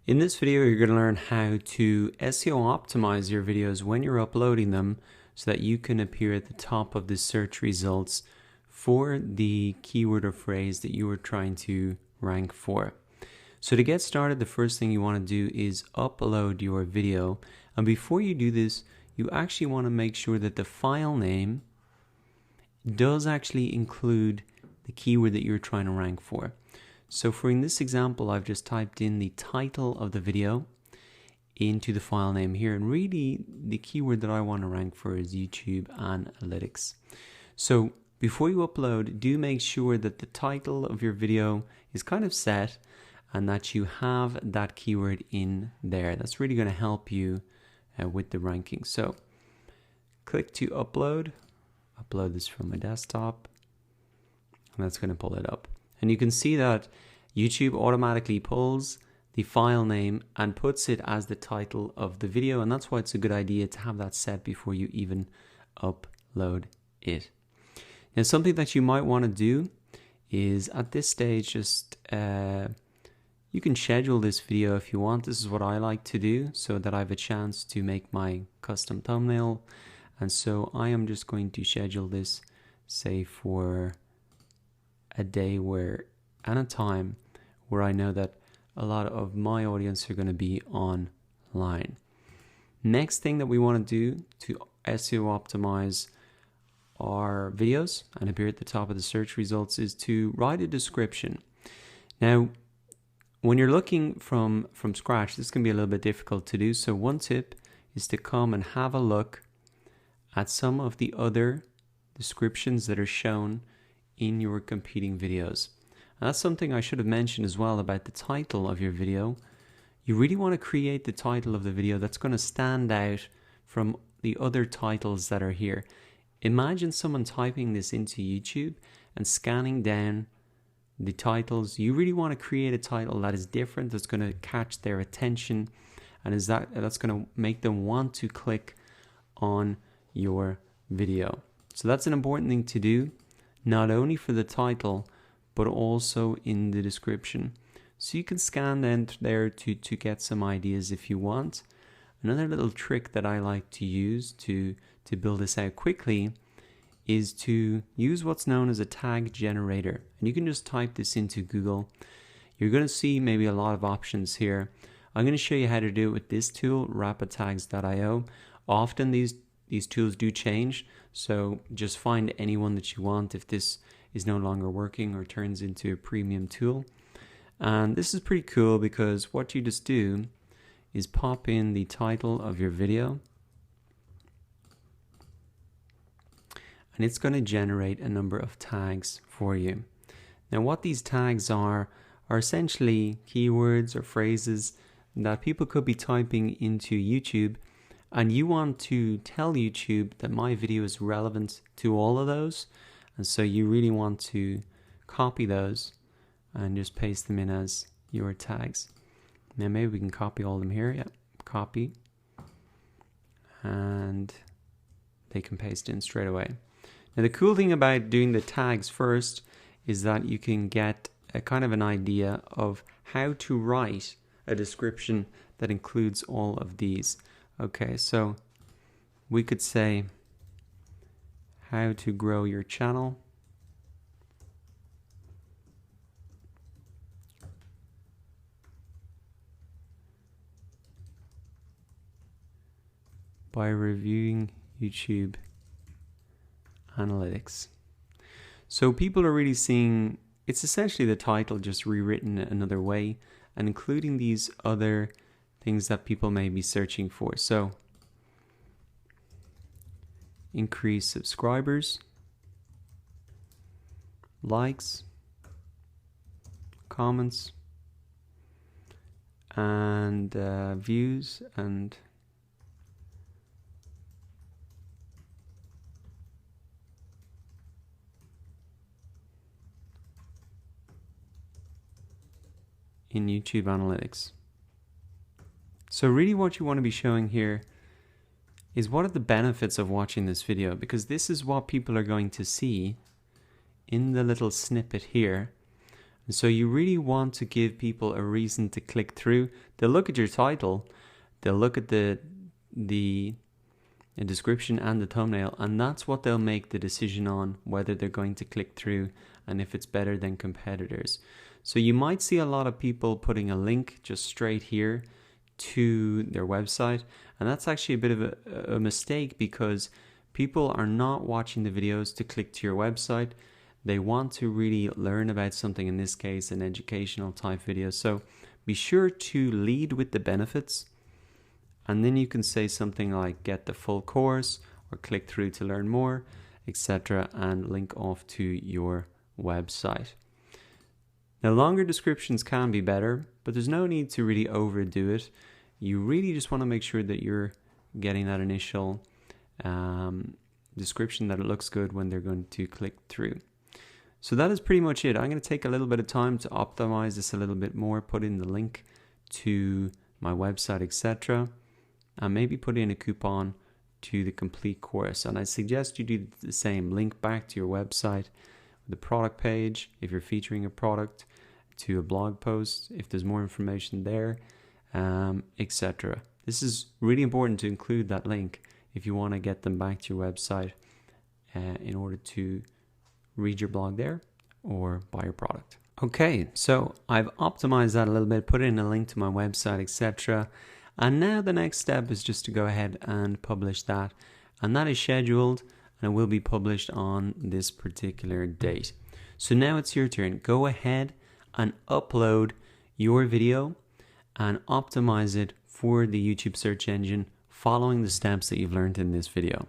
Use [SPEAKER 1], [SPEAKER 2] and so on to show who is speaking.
[SPEAKER 1] In this video, you're going to learn how to SEO optimize your videos when you're uploading them so that you can appear at the top of the search results for the keyword or phrase that you are trying to rank for. So to get started, the first thing you want to do is upload your video. And before you do this, you actually want to make sure that the file name does actually include the keyword that you're trying to rank for. So for in this example, I've just typed in the title of the video into the file name here. And really the keyword that I want to rank for is YouTube Analytics. So before you upload, do make sure that the title of your video is kind of set and that you have that keyword in there. That's really going to help you with the ranking. So click to upload this from my desktop, and that's going to pull it up. And you can see that YouTube automatically pulls the file name and puts it as the title of the video. And that's why it's a good idea to have that set before you even upload it. Now, something that you might want to do is at this stage, just you can schedule this video if you want. This is what I like to do so that I have a chance to make my custom thumbnail. And so I am just going to schedule this, say, for a day and a time where I know that a lot of my audience are going to be online. Next thing that we want to do to SEO optimize our videos and appear at the top of the search results is to write a description. Now, when you're looking from scratch, this can be a little bit difficult to do. So one tip is to come and have a look at some of the other descriptions that are shown in your competing videos. And that's something I should have mentioned as well about the title of your video. You really want to create the title of the video that's going to stand out from the other titles that are here. Imagine someone typing this into YouTube and scanning down the titles. You really want to create a title that is different, that's going to catch their attention, and that's going to make them want to click on your video. So that's an important thing to do, not only for the title, but also in the description. So you can scan down there to get some ideas if you want. Another little trick that I like to use to build this out quickly is to use what's known as a tag generator. And you can just type this into Google. You're going to see maybe a lot of options here. I'm going to show you how to do it with this tool, rapidtags.io. Often these tools do change, so just find any one that you want if this is no longer working or turns into a premium tool. And this is pretty cool because what you just do is pop in the title of your video, and it's going to generate a number of tags for you. Now, what these tags are essentially keywords or phrases that people could be typing into YouTube, and you want to tell YouTube that my video is relevant to all of those. And so you really want to copy those and just paste them in as your tags. Now maybe we can copy all of them here. Yeah, copy. And they can paste in straight away. Now the cool thing about doing the tags first is that you can get a kind of an idea of how to write a description that includes all of these. Okay, so we could say how to grow your channel by reviewing YouTube Analytics. So people are really seeing, it's essentially the title just rewritten another way and including these other things that people may be searching for. So increase subscribers, likes, comments, and views, and in YouTube Analytics. So really what you want to be showing here is what are the benefits of watching this video, because this is what people are going to see in the little snippet here. And so you really want to give people a reason to click through. They'll look at your title, they'll look at the description and the thumbnail, and that's what they'll make the decision on whether they're going to click through and if it's better than competitors. So you might see a lot of people putting a link just straight here to their website, and that's actually a bit of a mistake, because people are not watching the videos to click to your website. They want to really learn about something, in this case an educational type video. So be sure to lead with the benefits, and then you can say something like get the full course or click through to learn more, etc., and link off to your website. Now, longer descriptions can be better, but there's no need to really overdo it. You really just want to make sure that you're getting that initial description, that it looks good when they're going to click through. So that is pretty much it. I'm going to take a little bit of time to optimize this a little bit more, put in the link to my website, etc., and maybe put in a coupon to the complete course. And I suggest you do the same. Link back to your website, the product page if you're featuring a product, to a blog post if there's more information there, etc. This is really important to include that link if you want to get them back to your website in order to read your blog there or buy your product. Okay, so I've optimized that a little bit, put in a link to my website, etc. And now the next step is just to go ahead and publish that. And that is scheduled and it will be published on this particular date. So now it's your turn. Go ahead and upload your video and optimize it for the YouTube search engine, following the steps that you've learned in this video.